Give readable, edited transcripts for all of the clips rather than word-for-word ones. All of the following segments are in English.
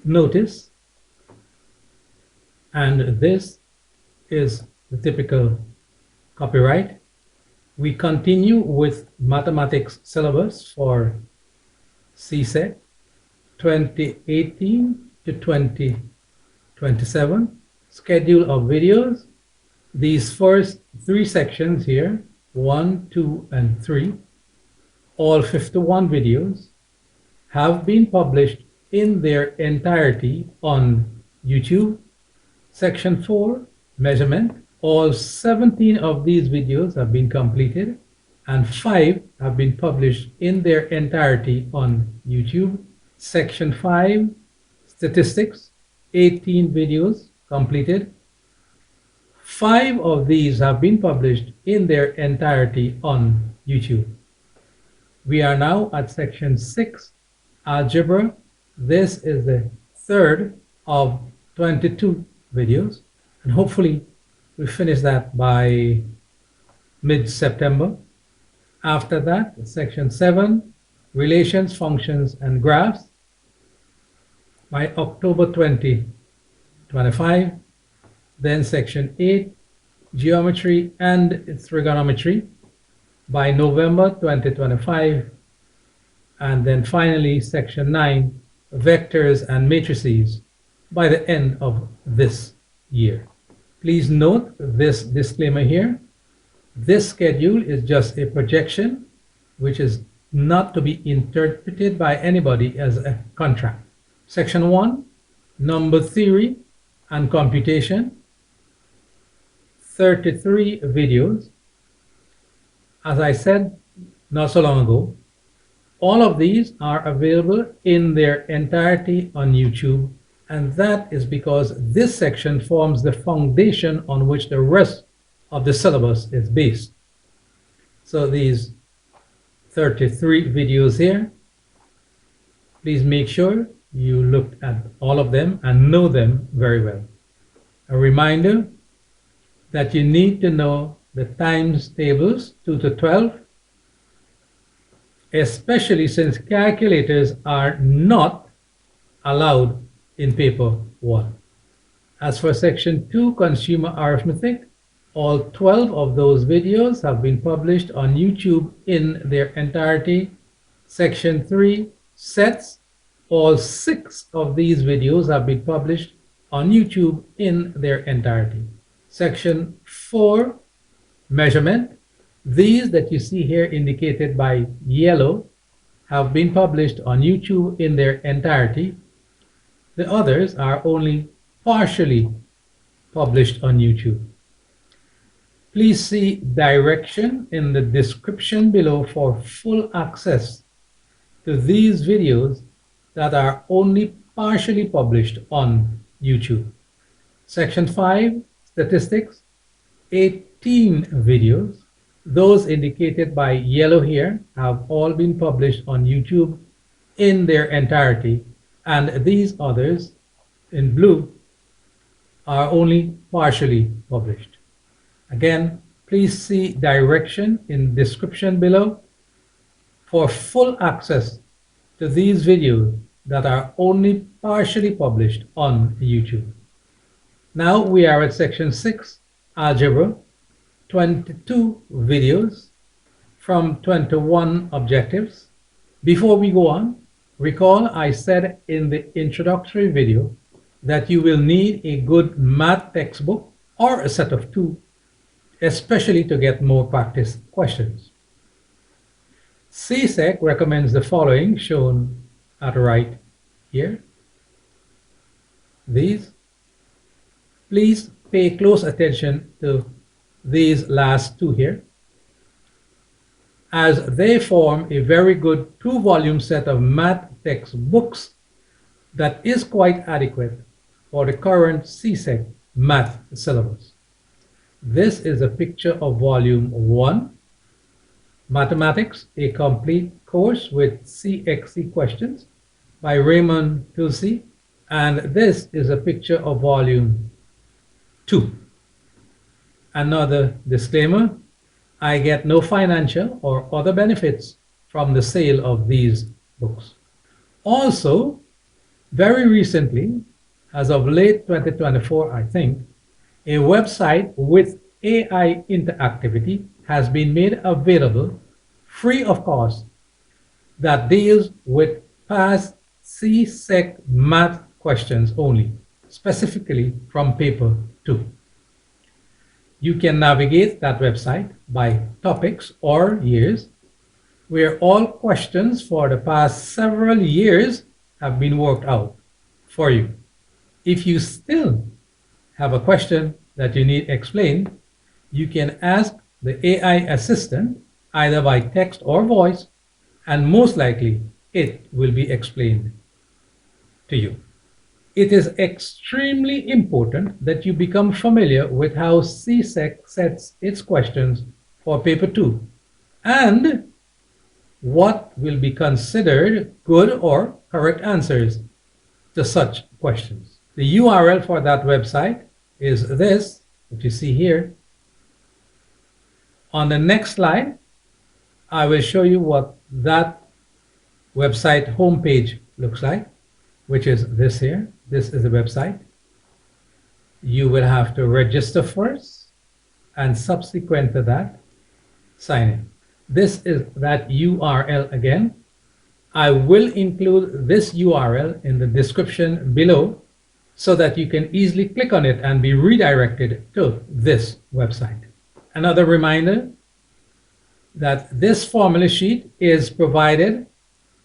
notice, and this is the typical copyright. We continue with mathematics syllabus for CSEC 2018 to 2027. Schedule of videos. These first three sections here, 1, 2, and 3, all 51 videos, have been published in their entirety on YouTube. Section 4, measurement. All 17 of these videos have been completed, and 5 have been published in their entirety on YouTube. Section 5, statistics. 18 videos completed. 5 of these have been published in their entirety on YouTube. We are now at section 6, algebra. This is the third of 22 videos, and hopefully we finish that by mid-September. After that, section 7, relations, functions, and graphs, by October 2025. Then section 8, geometry and trigonometry, by November 2025. And then finally, section 9, vectors and matrices, by the end of this year. Please note this disclaimer here. This schedule is just a projection, which is not to be interpreted by anybody as a contract. Section 1, number theory and computation, 33 videos. As I said not so long ago, all of these are available in their entirety on YouTube, and that is because this section forms the foundation on which the rest of the syllabus is based. So these 33 videos here, please make sure you look at all of them and know them very well. A reminder that you need to know the times tables 2 to 12, especially since calculators are not allowed in paper 1. As for section 2, consumer arithmetic, all 12 of those videos have been published on YouTube in their entirety. Section 3, sets, all 6 of these videos have been published on YouTube in their entirety. Section 4, measurement. These that you see here indicated by yellow have been published on YouTube in their entirety. The others are only partially published on YouTube. Please see direction in the description below for full access to these videos that are only partially published on YouTube. Section 5, statistics, 18 videos. Those indicated by yellow here have all been published on YouTube in their entirety, and these others in blue are only partially published. Again, please see direction in description below for full access to these videos that are only partially published on YouTube. Now we are at section 6, algebra, 22 videos from 21 objectives. Before we go on, recall I said in the introductory video that you will need a good math textbook or a set of 2, especially to get more practice questions. CSEC recommends the following, shown at right here. These. Please pay close attention to these last 2 here, as they form a very good 2-volume set of math textbooks that is quite adequate for the current CSEC math syllabus. This is a picture of volume 1, Mathematics, a complete course with CXC questions, by Raymond Tulsi, and this is a picture of volume 2. Another disclaimer, I get no financial or other benefits from the sale of these books. Also, Very recently, as of late 2024, I think, a website with AI interactivity has been made available free of cost that deals with past CSEC math questions only, specifically from paper 2. You can navigate that website by topics or years, where all questions for the past several years have been worked out for you. If you still have a question that you need explained, you can ask the AI assistant either by text or voice, and most likely it will be explained to you. It is extremely important that you become familiar with how CSEC sets its questions for paper 2 and what will be considered good or correct answers to such questions. The URL for that website is this, that you see here. On the next slide, I will show you what that website homepage looks like, which is this here. This is the website. You will have to register first, and subsequent to that, sign in. This is that URL again. I will include this URL in the description below so that you can easily click on it and be redirected to this website. Another reminder that this formula sheet is provided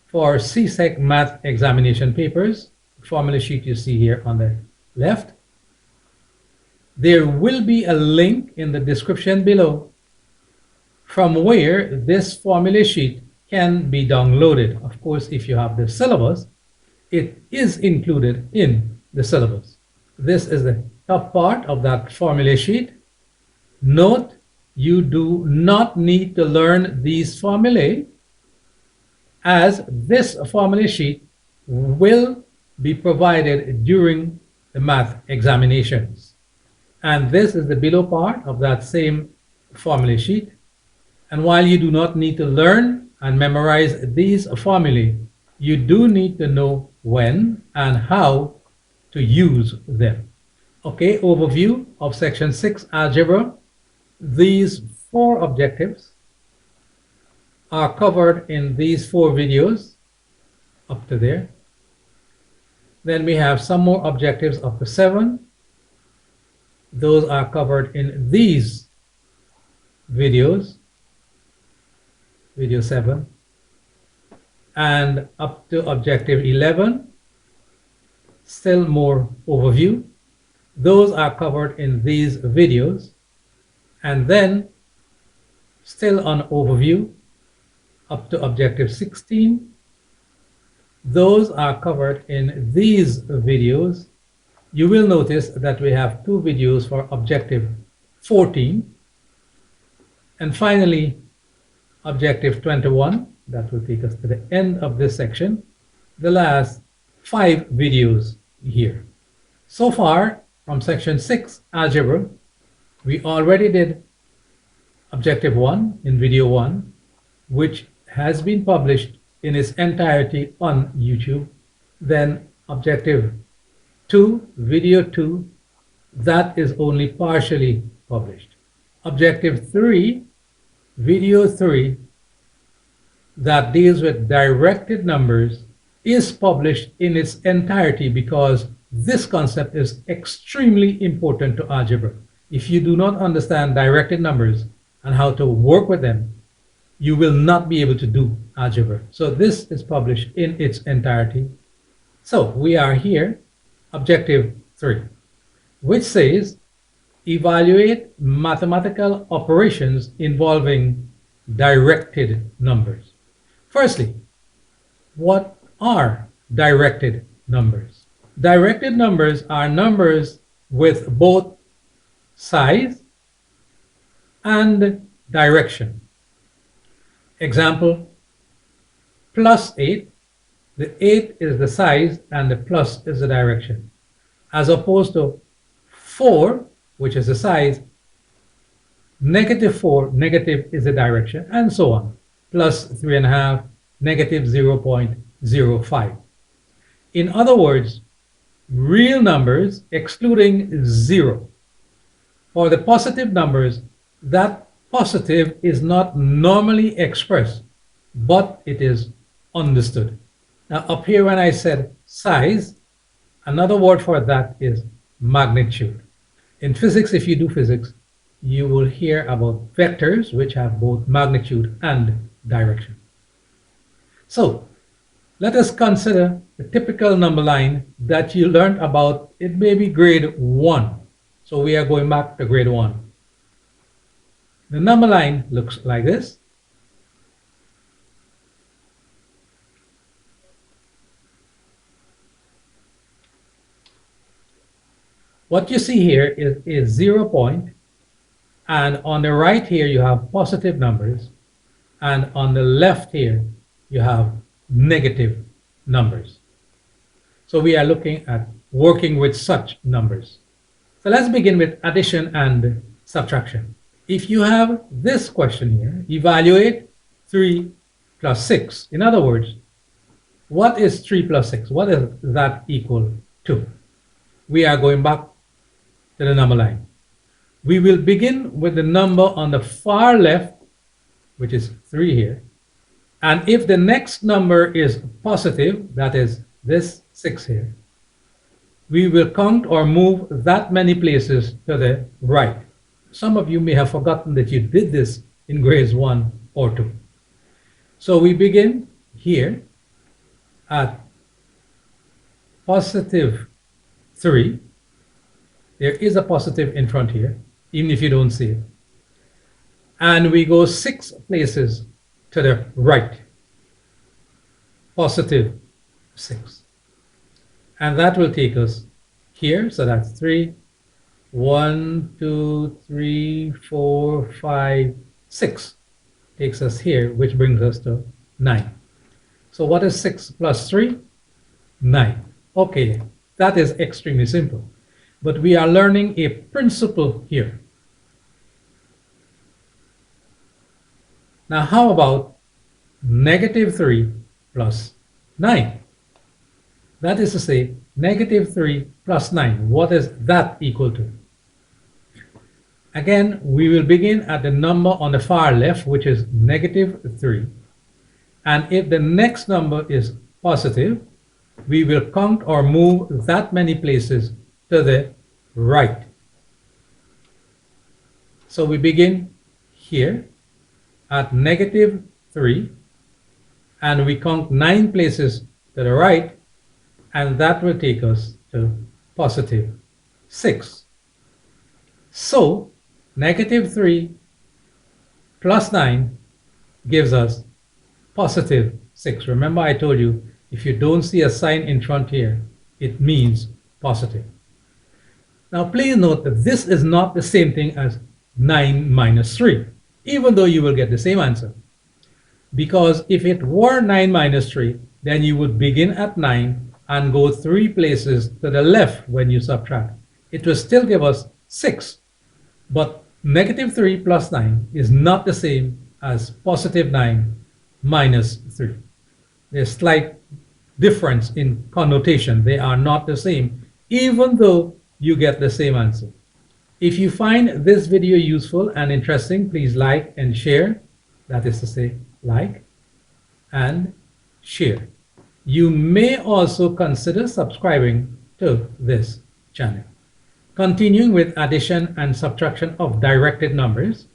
for CSEC math examination papers. The formula sheet you see here on the left. There will be a link in the description below from where this formula sheet can be downloaded. Of course, if you have the syllabus, it is included in the syllabus. This is the top part of that formula sheet. Note, you do not need to learn these formulae, as this formula sheet will be provided during the math examinations. And this is the below part of that same formula sheet. And while you do not need to learn and memorize these formulae, you do need to know when and how to use them. Okay, overview of section 6 algebra. These 4 objectives are covered in these 4 videos up to there. Then we have some more objectives up to 7. Those are covered in these videos, video 7, and up to objective 11, still more overview. Those are covered in these videos, and then still on overview up to objective 16. Those are covered in these videos. You will notice that we have 2 videos for objective 14. And finally, objective 21, that will take us to the end of this section, the last 5 videos here. So far, from section 6 algebra, we already did objective 1 in video 1, which has been published in its entirety on YouTube. Then objective 2, video 2, that is only partially published. Objective 3, video 3, that deals with directed numbers, is published in its entirety because this concept is extremely important to algebra. If you do not understand directed numbers and how to work with them, you will not be able to do algebra. So this is published in its entirety. So we are here, objective 3, which says evaluate mathematical operations involving directed numbers. Firstly, what are directed numbers? Directed numbers are numbers with both size and direction. Example, plus 8. The 8 is the size and the plus is the direction. As opposed to 4, which is the size, negative 4, negative is the direction, and so on. Plus 3.5, negative 0.05. In other words, real numbers excluding 0. For the positive numbers, that positive is not normally expressed, but it is understood. Now, up here when I said size, another word for that is magnitude. In physics, if you do physics, you will hear about vectors which have both magnitude and direction. So, let us consider the typical number line that you learned about in maybe grade 1. So we are going back to grade 1. The number line looks like this. What you see here is a 0 point, and on the right here you have positive numbers, and on the left here you have negative numbers. So we are looking at working with such numbers. So let's begin with addition and subtraction. If you have this question here, evaluate 3 plus 6. In other words, what is 3 plus 6? What is that equal to? We are going back to the number line. We will begin with the number on the far left, which is 3 here. And if the next number is positive, that is this 6 here, we will count or move that many places to the right. Some of you may have forgotten that you did this in grades 1 or 2. So we begin here at positive 3. There is a positive in front here, even if you don't see it. And we go 6 places to the right. Positive 6. And that will take us here. So that's 3. 1, 2, 3, 4, 5, 6. Takes us here, which brings us to 9. So what is 6 plus 3? 9. Okay, that is extremely simple. But we are learning a principle here. Now, how about negative 3 plus 9? That is to say, negative 3 plus 9. What is that equal to? Again, we will begin at the number on the far left, which is negative 3. And if the next number is positive, we will count or move that many places to the right. So we begin here at negative 3, and we count 9 places to the right, and that will take us to positive 6. So negative 3 plus 9 gives us positive 6. Remember I told you, if you don't see a sign in front here, it means positive. Now please note that this is not the same thing as 9 minus 3, even though you will get the same answer. Because if it were 9 minus 3, then you would begin at 9 and go 3 places to the left when you subtract. It will still give us 6. But negative 3 plus 9 is not the same as positive 9 minus 3. There's slight difference in connotation. They are not the same, even though you get the same answer. If you find this video useful and interesting, please like and share. That is to say, like and share. You may also consider subscribing to this channel. Continuing with addition and subtraction of directed numbers,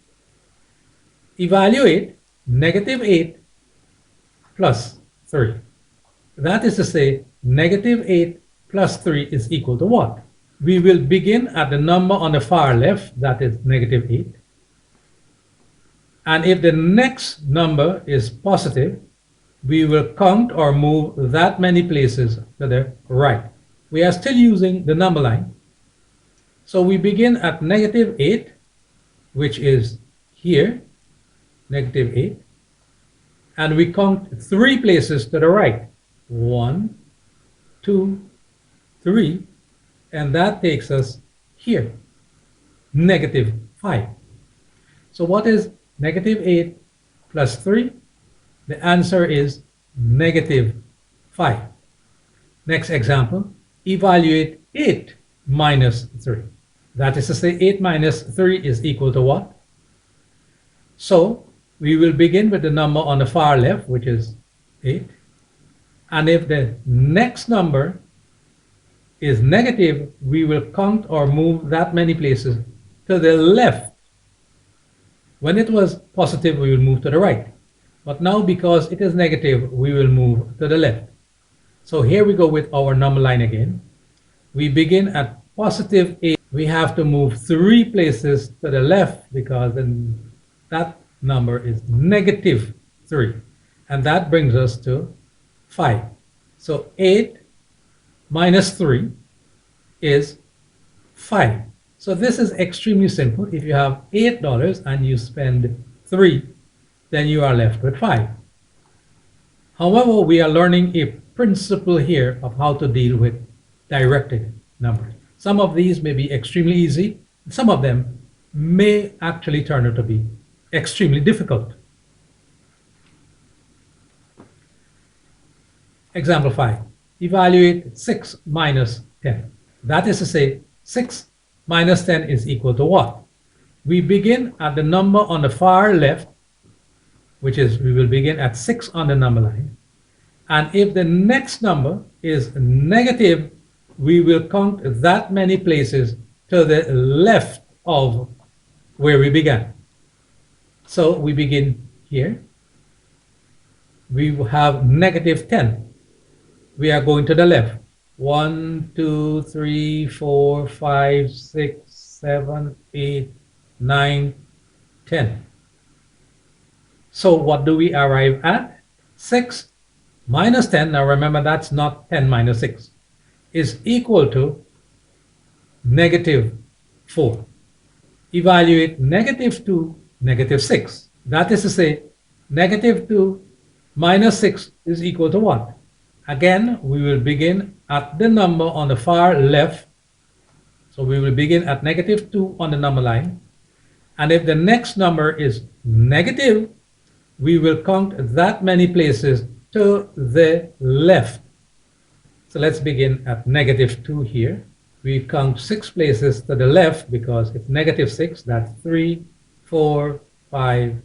evaluate negative 8 plus 3. That is to say, negative 8 plus 3 is equal to what? We will begin at the number on the far left, that is negative 8. And if the next number is positive, we will count or move that many places to the right. We are still using the number line. So we begin at negative 8, which is here, negative 8. And we count 3 places to the right. 1, 2, 3. And that takes us here, negative 5. So what is negative 8 plus 3? The answer is negative 5. Next example, evaluate 8 minus 3. That is to say, 8 minus 3 is equal to what? So we will begin with the number on the far left, which is 8. And if the next number is negative, we will count or move that many places to the left. When it was positive, we will move to the right. But now, because it is negative, we will move to the left. So here we go with our number line again. We begin at positive 8. We have to move 3 places to the left because then that number is negative 3. And that brings us to 5. So 8 minus 3 is 5. So this is extremely simple. If you have $8 and you spend 3, then you are left with 5. However, we are learning a principle here of how to deal with directed numbers. Some of these may be extremely easy. Some of them may actually turn out to be extremely difficult. Example 5. Evaluate 6 minus 10. That is to say, 6 minus 10 is equal to what? We begin at the number on the far left, which is we will begin at 6 on the number line. And if the next number is negative, we will count that many places to the left of where we began. So we begin here. We have negative 10. We are going to the left. 1, 2, 3, 4, 5, 6, 7, 8, 9, 10. So what do we arrive at? 6 minus 10, now remember that's not 10 minus 6, is equal to negative 4. Evaluate negative 2, negative 6. That is to say, negative 2 minus 6 is equal to what? Again, we will begin at the number on the far left. So we will begin at negative 2 on the number line. And if the next number is negative, we will count that many places to the left. So let's begin at negative 2 here. We count 6 places to the left because it's negative 6. That's 3, 4, 5,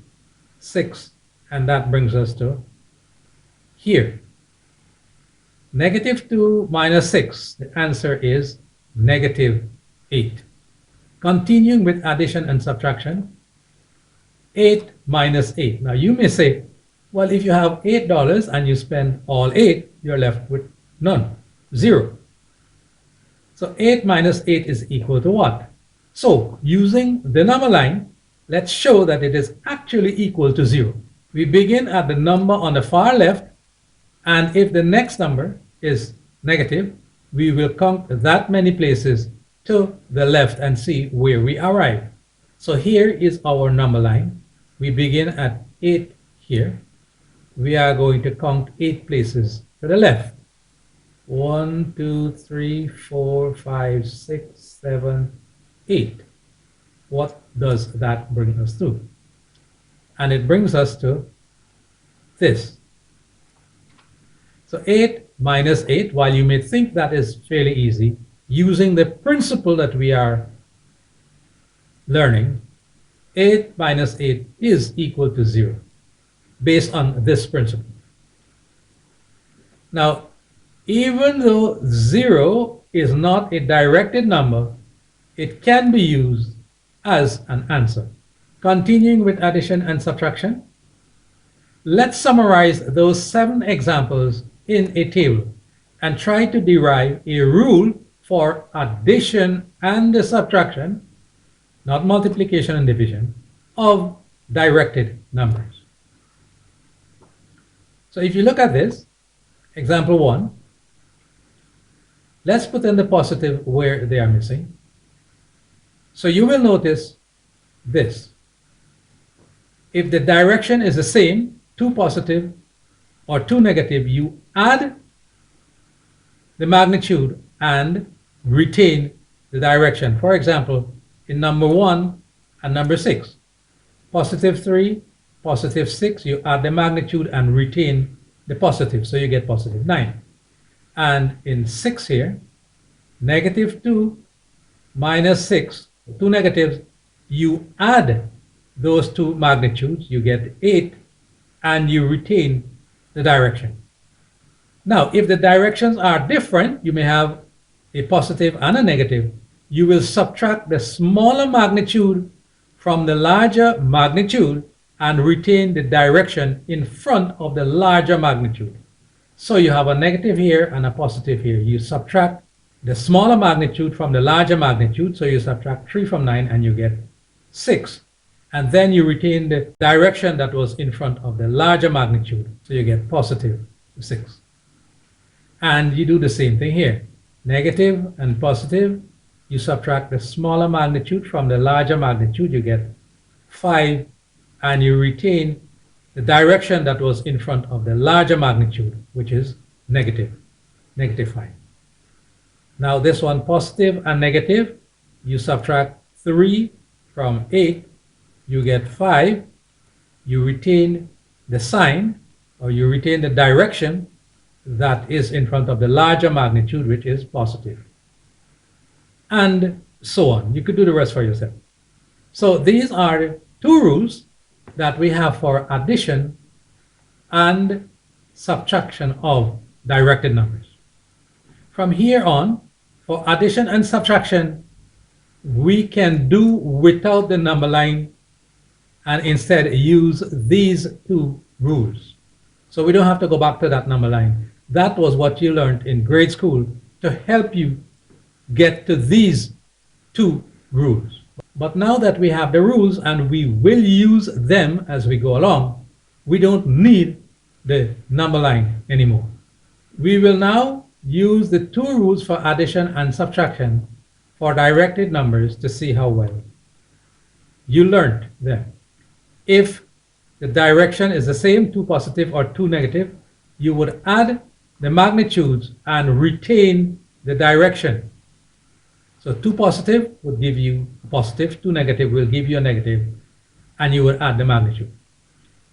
6. And that brings us to here. Negative 2 minus 6. The answer is negative 8. Continuing with addition and subtraction. 8 minus 8. Now you may say, well, if you have $8 and you spend all 8, you're left with none, 0. So 8 minus 8 is equal to what? So using the number line, let's show that it is actually equal to 0. We begin at the number on the far left, and if the next number is negative, we will count that many places to the left and see where we arrive. So here is our number line. We begin at 8 here. We are going to count 8 places to the left. 1, 2, 3, 4, 5, 6, 7, 8. What does that bring us to? And it brings us to this. So 8 minus 8, while you may think that is fairly easy, using the principle that we are learning, 8 minus 8 is equal to 0 based on this principle. Now, even though 0 is not a directed number, it can be used as an answer. Continuing with addition and subtraction, let's summarize those 7 examples in a table and try to derive a rule for addition and subtraction, not multiplication and division, of directed numbers. So if you look at this, example 1, let's put in the positive where they are missing. So you will notice this. If the direction is the same, 2 positive or 2 negative, you add the magnitude and retain the direction. For example, in number 1 and number 6, positive 3, positive 6, you add the magnitude and retain the positive, so you get positive 9. And in 6 here, negative 2 minus 6, two negatives, you add those two magnitudes, you get 8, and you retain the direction. Now, if the directions are different, you may have a positive and a negative. You will subtract the smaller magnitude from the larger magnitude and retain the direction in front of the larger magnitude. So you have a negative here and a positive here. You subtract the smaller magnitude from the larger magnitude. So you subtract 3 from 9 and you get 6. And then you retain the direction that was in front of the larger magnitude. So you get positive 6. And you do the same thing here. Negative and positive, you subtract the smaller magnitude from the larger magnitude, you get 5, and you retain the direction that was in front of the larger magnitude, which is negative 5. Now this one, positive and negative, you subtract 3 from 8, you get 5, you retain the sign, or you retain the direction that is in front of the larger magnitude, which is positive. And so on. You could do the rest for yourself. So these are two rules that we have for addition and subtraction of directed numbers. From here on, for addition and subtraction, we can do without the number line and instead use these two rules. So we don't have to go back to that number line. That was what you learned in grade school to help you get to these two rules. But now that we have the rules and we will use them as we go along, we don't need the number line anymore. We will now use the two rules for addition and subtraction for directed numbers to see how well you learned them. If the direction is the same, 2 positive or 2 negative, you would add the magnitudes and retain the direction. So 2 positive would give you a positive, 2 negative will give you a negative, and you would add the magnitude.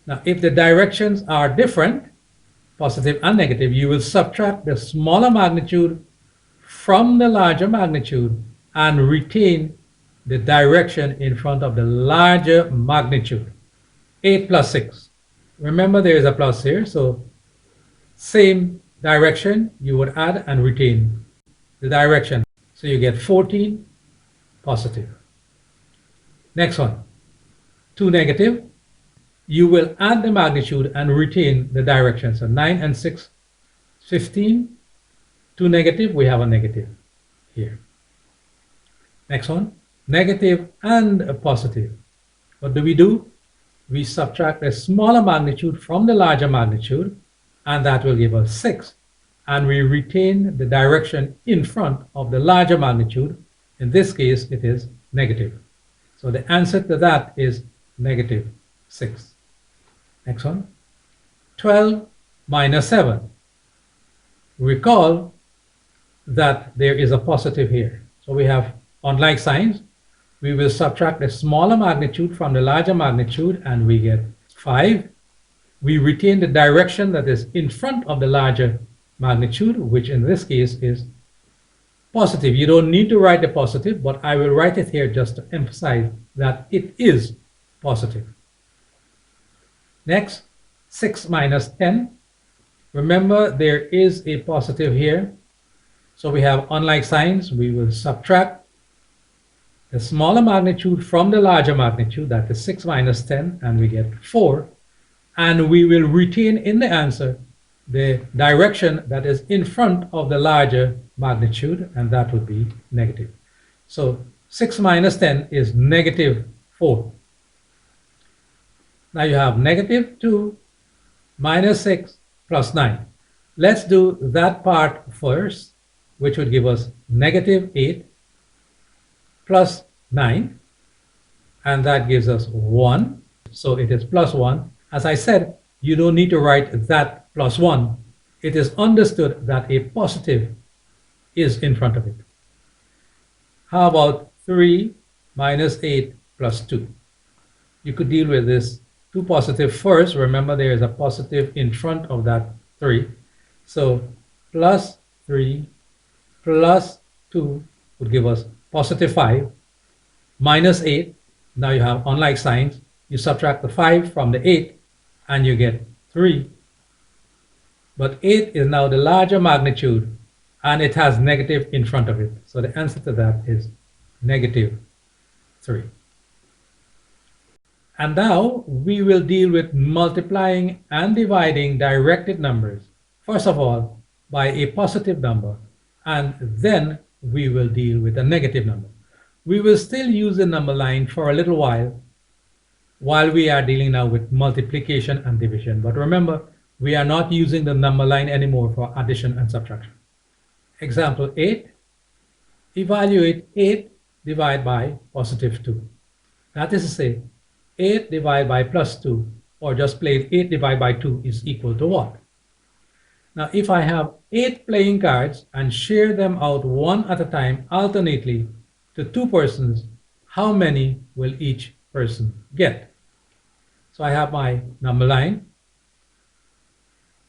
Now, if the directions are different, positive and negative, you will subtract the smaller magnitude from the larger magnitude and retain the direction in front of the larger magnitude. 8 plus 6. Remember there is a plus here, so same direction, you would add and retain the direction. So you get 14 positive. Next one, 2 negative. You will add the magnitude and retain the direction. So 9 and 6, 15. 2 negative, we have a negative here. Next one, negative and a positive. What do? We subtract the smaller magnitude from the larger magnitude, and that will give us 6. And we retain the direction in front of the larger magnitude. In this case, it is negative. So the answer to that is negative 6. Next one, 12 minus 7. Recall that there is a positive here. So we have unlike signs. We will subtract the smaller magnitude from the larger magnitude and we get 5. We retain the direction that is in front of the larger magnitude, which in this case is positive. You don't need to write the positive, but I will write it here just to emphasize that it is positive. Next, 6 minus 10. Remember, there is a positive here. So we have unlike signs. We will subtract the smaller magnitude from the larger magnitude, that is 6 minus 10, and we get 4. And we will retain in the answer the direction that is in front of the larger magnitude, and that would be negative. So 6 minus 10 is negative 4. Now you have negative 2 minus 6 plus 9. Let's do that part first, which would give us negative 8 plus 9, and that gives us 1. So it is plus 1. As I said, you don't need to write that plus 1. It is understood that a positive is in front of it. How about 3 minus 8 plus 2? You could deal with this 2 positive first. Remember, there is a positive in front of that 3. So plus 3 plus 2 would give us positive 5 minus 8. Now you have unlike signs. You subtract the 5 from the 8 and you get 3. But 8 is now the larger magnitude and it has negative in front of it. So the answer to that is negative 3. And now we will deal with multiplying and dividing directed numbers. First of all, by a positive number, and then we will deal with a negative number. We will still use the number line for a little while we are dealing now with multiplication and division. But remember, we are not using the number line anymore for addition and subtraction. Example 8, evaluate 8 divided by positive 2. That is to say, 8 divided by plus 2, or just plain 8 divided by 2 is equal to what? Now, if I have 8 playing cards and share them out one at a time alternately to 2 persons, how many will each person get? So I have my number line.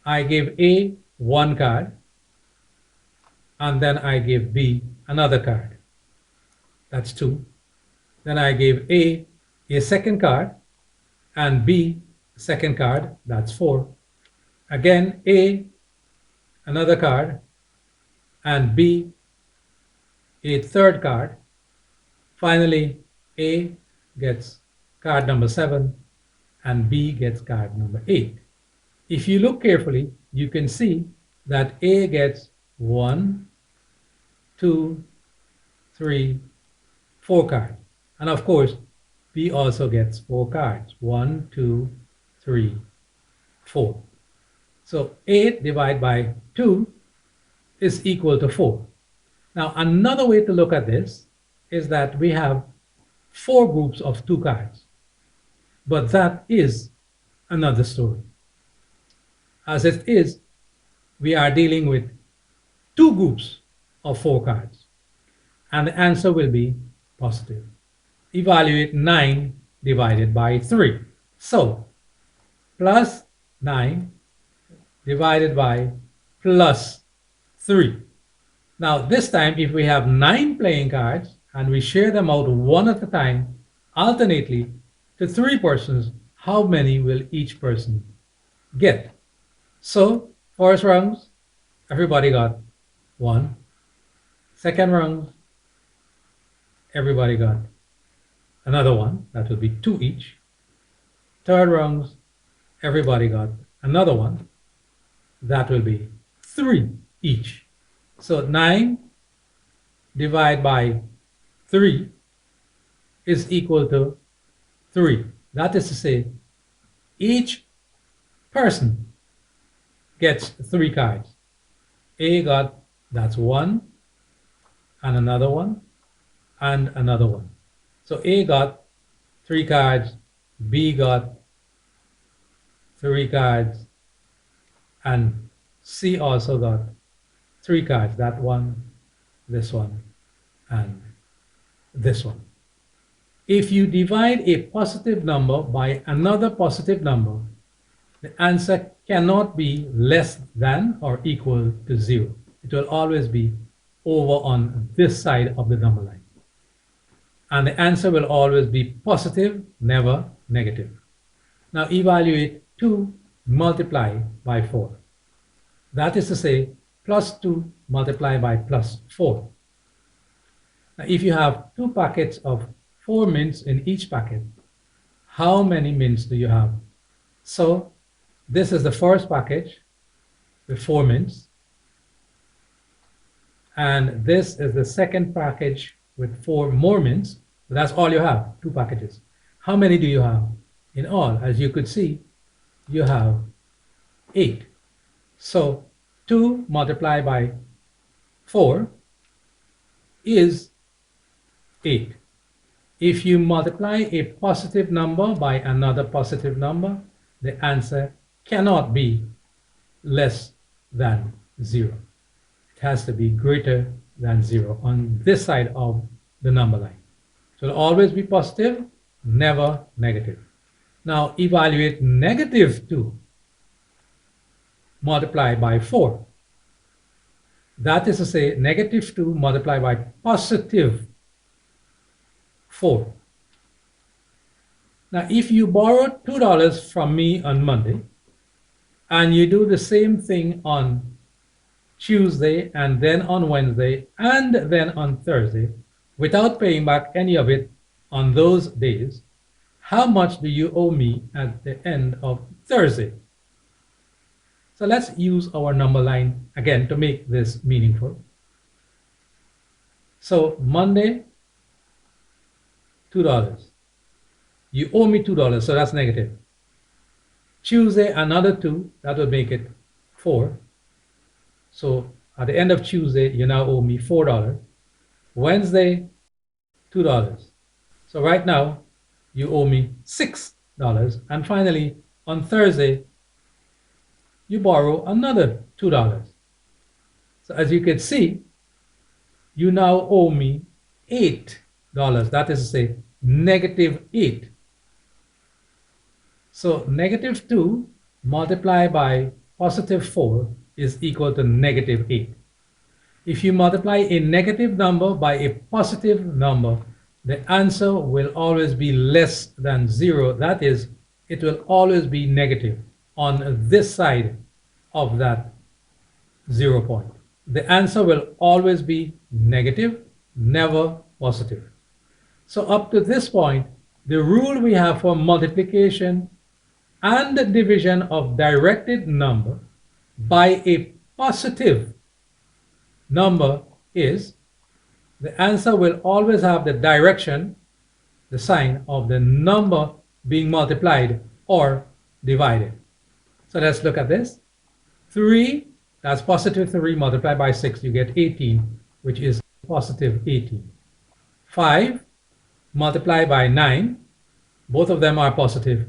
I give A 1 card, and then I give B another card. That's 2. Then I give A second card, and B second card, that's 4. Again, A another card, and B a third card. Finally, A gets card number 7 and B gets card number 8. If you look carefully, you can see that A gets 1, 2, 3, 4 cards. And of course, B also gets 4 cards. 1, 2, 3, 4. So 8 divided by 2 is equal to 4. Now, another way to look at this is that we have 4 groups of 2 cards. But that is another story. As it is, we are dealing with 2 groups of 4 cards. And the answer will be positive. Evaluate 9 divided by 3. So, plus 9 divided by plus 3. Now, this time, if we have 9 playing cards and we share them out one at a time, alternately, to 3 persons, how many will each person get? So, first rounds, everybody got 1. Second round, everybody got another 1. That will be 2 each. Third rounds, everybody got another 1. That will be 3 each. So 9 divided by 3 is equal to 3. That is to say, each person gets 3 cards. A got, that's 1, and another 1, and another 1. So A got 3 cards, B got 3 cards, and C also got 3 cards, that one, and this one. If you divide a positive number by another positive number, the answer cannot be less than or equal to 0. It will always be over on this side of the number line. And the answer will always be positive, never negative. Now evaluate 2 multiplied by 4. That is to say, plus 2 multiplied by plus 4. Now if you have 2 packets of 4 mints in each packet, how many mints do you have? So this is the first package with 4 mints. And this is the second package with 4 more mints. But that's all you have, 2 packages. How many do you have in all? As you could see, you have 8. So 2 multiplied by 4 is 8. If you multiply a positive number by another positive number, the answer cannot be less than 0. It has to be greater than 0 on this side of the number line. So it'll always be positive, never negative. Now evaluate negative 2 multiplied by 4. That is to say, negative 2 multiplied by positive 4. Now, if you borrow $2 from me on Monday, and you do the same thing on Tuesday, and then on Wednesday, and then on Thursday, without paying back any of it on those days, how much do you owe me at the end of Thursday? So let's use our number line again to make this meaningful. So Monday, $2. You owe me $2, so that's negative. Tuesday, another 2, that would make it 4. So at the end of Tuesday, you now owe me $4. Wednesday, $2. So right now, you owe me $6. And finally, on Thursday, you borrow another $2. So as you can see, you now owe me $8. That is to say, negative 8. So negative 2 multiplied by positive 4 is equal to negative 8. If you multiply a negative number by a positive number, the answer will always be less than 0. That is, it will always be negative on this side of that 0 point. The answer will always be negative, never positive. So up to this point, the rule we have for multiplication and division of directed number by a positive number is the answer will always have the direction, the sign of the number being multiplied or divided. So let's look at this. 3, that's positive 3 multiplied by 6, you get 18, which is positive 18. 5 multiplied by 9, both of them are positive,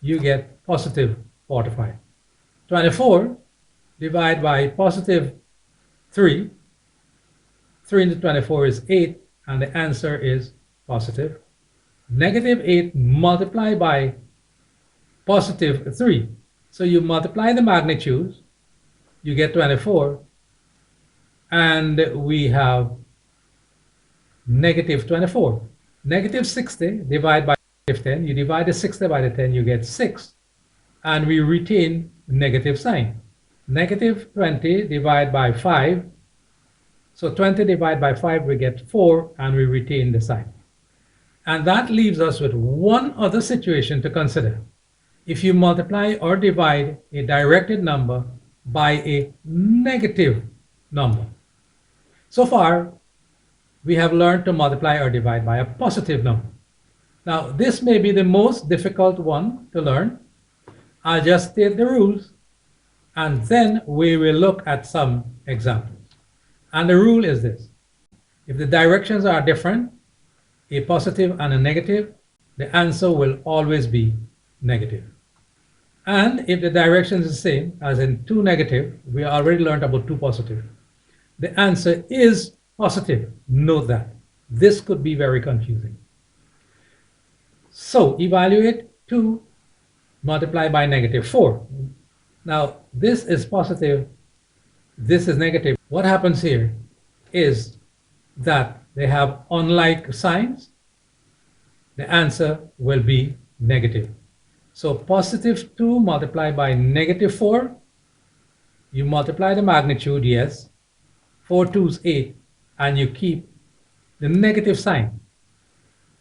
you get positive 45. 24 divided by positive 3, 3 into 24 is 8, and the answer is positive. Negative 8 multiplied by positive 3. So you multiply the magnitudes, you get 24, and we have negative 24. Negative 60 divided by negative 10, you divide the 60 by the 10, you get 6, and we retain negative sign. Negative 20 divided by 5, so 20 divided by 5, we get 4, and we retain the sign. And that leaves us with one other situation to consider. If you multiply or divide a directed number by a negative number. So far, we have learned to multiply or divide by a positive number. Now, this may be the most difficult one to learn. I'll just state the rules, and then we will look at some examples. And the rule is this. If the directions are different, a positive and a negative, the answer will always be negative. And if the direction is the same, as in 2 negative, we already learned about 2 positive, the answer is positive. Note that. This could be very confusing. So evaluate 2 multiplied by negative 4. Now, this is positive, this is negative. What happens here is that they have unlike signs. The answer will be negative. So positive 2 multiplied by negative 4, you multiply the magnitude, yes, 4 2s 8, and you keep the negative sign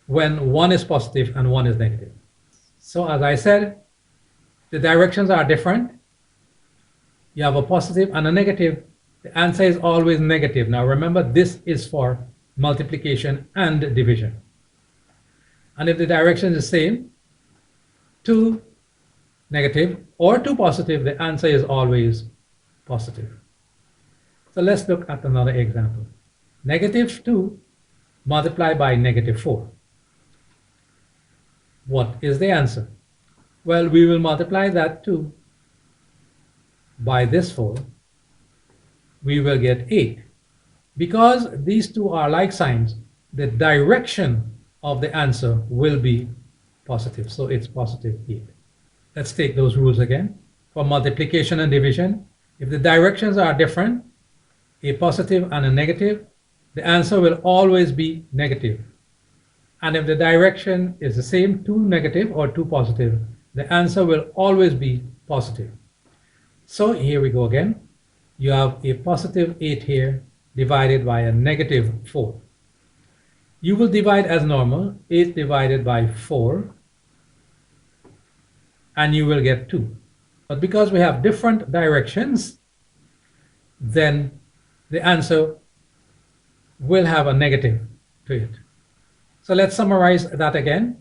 when one is positive and one is negative. So as I said, the directions are different. You have a positive and a negative. The answer is always negative. Now remember, this is for multiplication and division. And if the direction is the same, 2 negative or 2 positive, the answer is always positive. So let's look at another example. Negative 2 multiplied by negative 4. What is the answer? Well, we will multiply that 2 by this 4. We will get 8. Because these two are like signs, the direction of the answer will be positive. So it's positive 8. Let's take those rules again. For multiplication and division, if the directions are different, a positive and a negative, the answer will always be negative. And if the direction is the same, 2 negative or 2 positive, the answer will always be positive. So here we go again. You have a positive 8 here divided by a negative 4. You will divide as normal, 8 divided by 4, and you will get 2. But because we have different directions, then the answer will have a negative to it. So let's summarize that again.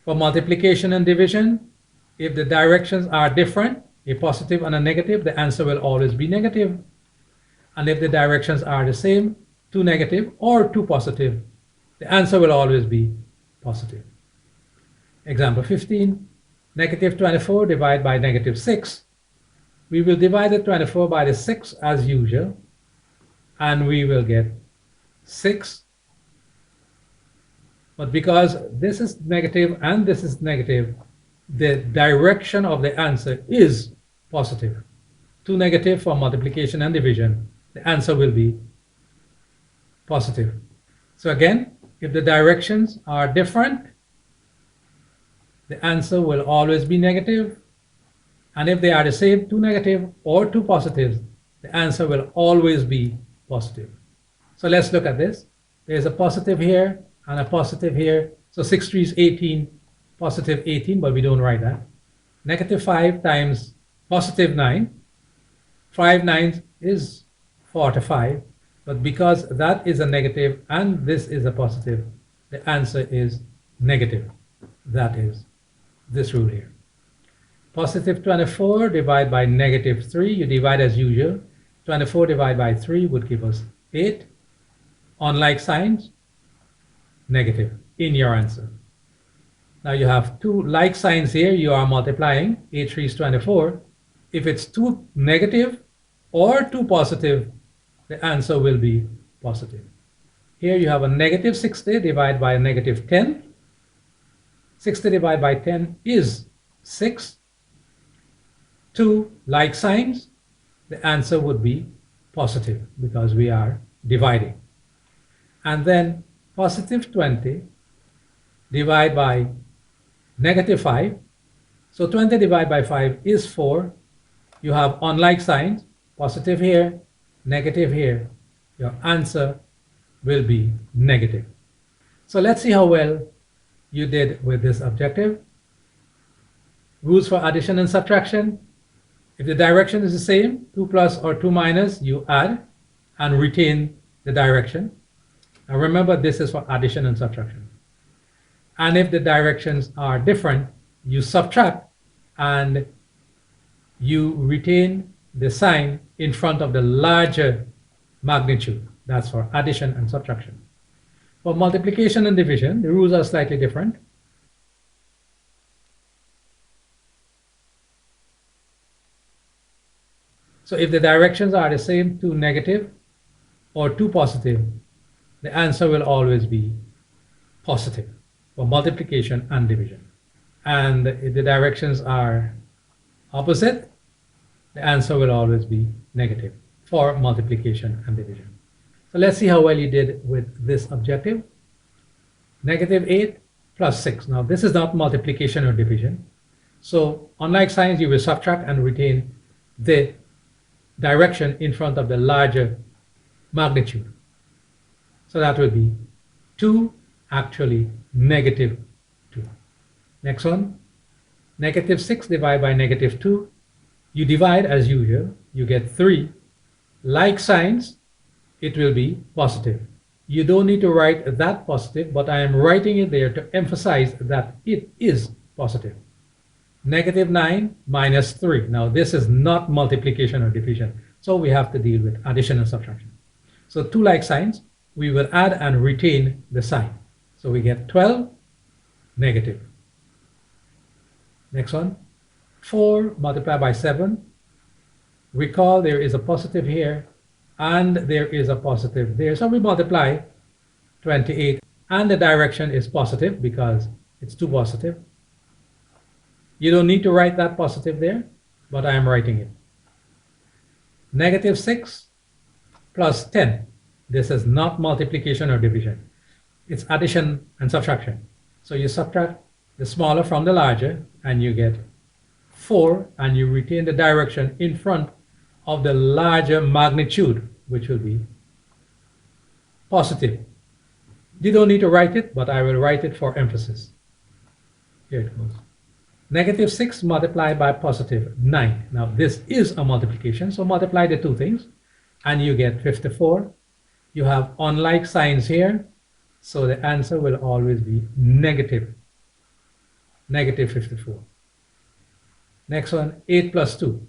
For multiplication and division, if the directions are different, a positive and a negative, the answer will always be negative. And if the directions are the same, 2 negative or 2 positive, the answer will always be positive. Example 15, negative 24 divided by negative 6. We will divide the 24 by the 6 as usual, and we will get 6. But because this is negative and this is negative, the direction of the answer is positive. 2 negative for multiplication and division, the answer will be positive. So again, if the directions are different, the answer will always be negative. And if they are the same, 2 negative or 2 positives, the answer will always be positive. So let's look at this. There's a positive here and a positive here. So 6 3 is 18, positive 18, but we don't write that. Negative 5 times positive 9. 5 9 is 45. But because that is a negative and this is a positive, the answer is negative. That is this rule here. Positive 24 divided by negative 3. You divide as usual. 24 divided by 3 would give us 8. Unlike signs, negative in your answer. Now you have two like signs here. You are multiplying. 8 3 is 24. If it's 2 negative or 2 positive, the answer will be positive. Here you have a negative 60 divided by a negative 10. 60 divided by 10 is 6. 2 like signs, the answer would be positive because we are dividing. And then positive 20 divided by negative 5. So 20 divided by 5 is 4. You have unlike signs, positive here, negative here. Your answer will be negative. So let's see how well you did with this objective. Rules for addition and subtraction. If the direction is the same, 2 plus or 2 minus, you add and retain the direction. Now remember, this is for addition and subtraction. And if the directions are different, you subtract and you retain the sign in front of the larger magnitude. That's for addition and subtraction. For multiplication and division, the rules are slightly different. So if the directions are the same, 2 negative or 2 positive, the answer will always be positive for multiplication and division. And if the directions are opposite, the answer will always be negative for multiplication and division. So let's see how well you did with this objective. Negative 8 plus 6. Now this is not multiplication or division. So unlike signs, you will subtract and retain the direction in front of the larger magnitude. So that will be 2, actually negative 2. Next one, negative 6 divided by negative 2. You divide as usual, you get 3. Like signs, it will be positive. You don't need to write that positive, but I am writing it there to emphasize that it is positive. Negative 9 minus 3. Now this is not multiplication or division, so we have to deal with addition and subtraction. So 2 like signs, we will add and retain the sign. So we get 12 negative. Next one, 4 multiplied by 7. Recall there is a positive here and there is a positive there. So we multiply 28 and the direction is positive because it's 2 positive. You don't need to write that positive there, but I am writing it. Negative 6 plus 10. This is not multiplication or division. It's addition and subtraction. So you subtract the smaller from the larger and you get 4, and you retain the direction in front of the larger magnitude, which will be positive. You don't need to write it, but I will write it for emphasis. Here it goes. Negative 6 multiplied by positive 9. Now this is a multiplication, so multiply the two things and you get 54. You have unlike signs here, so the answer will always be negative 54. Next one, 8 plus 2.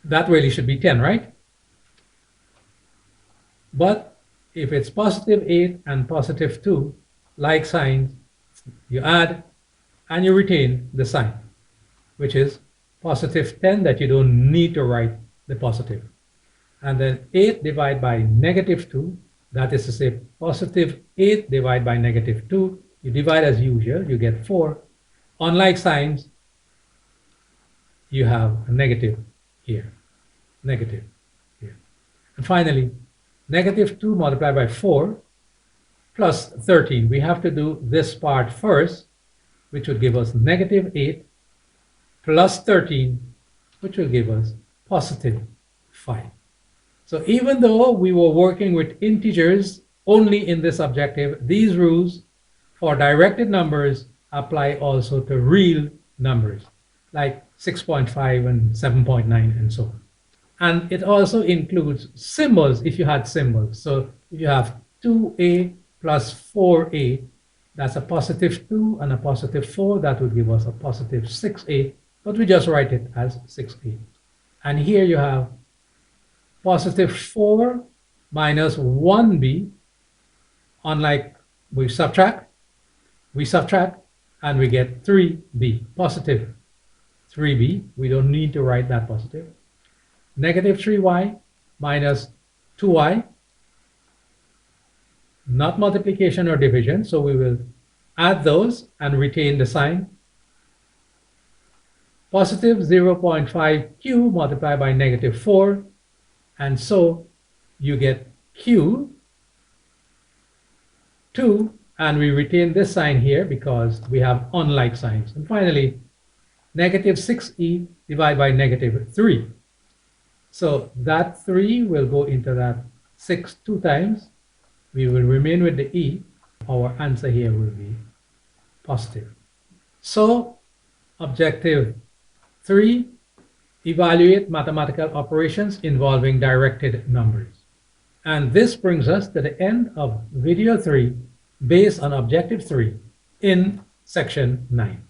That really should be 10, right? But if it's positive 8 and positive 2, like signs, you add and you retain the sign, which is positive 10, that you don't need to write the positive. And then 8 divided by negative 2, that is to say positive 8 divided by negative 2, you divide as usual, you get 4. Unlike signs, you have a negative here, negative here. And finally, negative 2 multiplied by 4 plus 13. We have to do this part first, which would give us negative 8 plus 13, which will give us positive 5. So even though we were working with integers only in this objective, these rules for directed numbers apply also to real numbers, like 6.5 and 7.9 and so on. And it also includes symbols if you had symbols. So if you have 2a plus 4a, that's a positive 2 and a positive 4, that would give us a positive 6a, but we just write it as 6a. And here you have positive 4 minus 1b. Unlike we subtract and we get 3b, positive 3b. We don't need to write that positive. Negative 3y minus 2y, not multiplication or division, so we will add those and retain the sign. Positive 0.5q multiplied by negative 4, and so you get q 2, and we retain this sign here because we have unlike signs. And finally, negative 6e divided by negative 3. So that 3 will go into that 6 2 times. We will remain with the e. Our answer here will be positive. So objective 3, evaluate mathematical operations involving directed numbers. And this brings us to the end of video 3 based on objective 3 in section 9.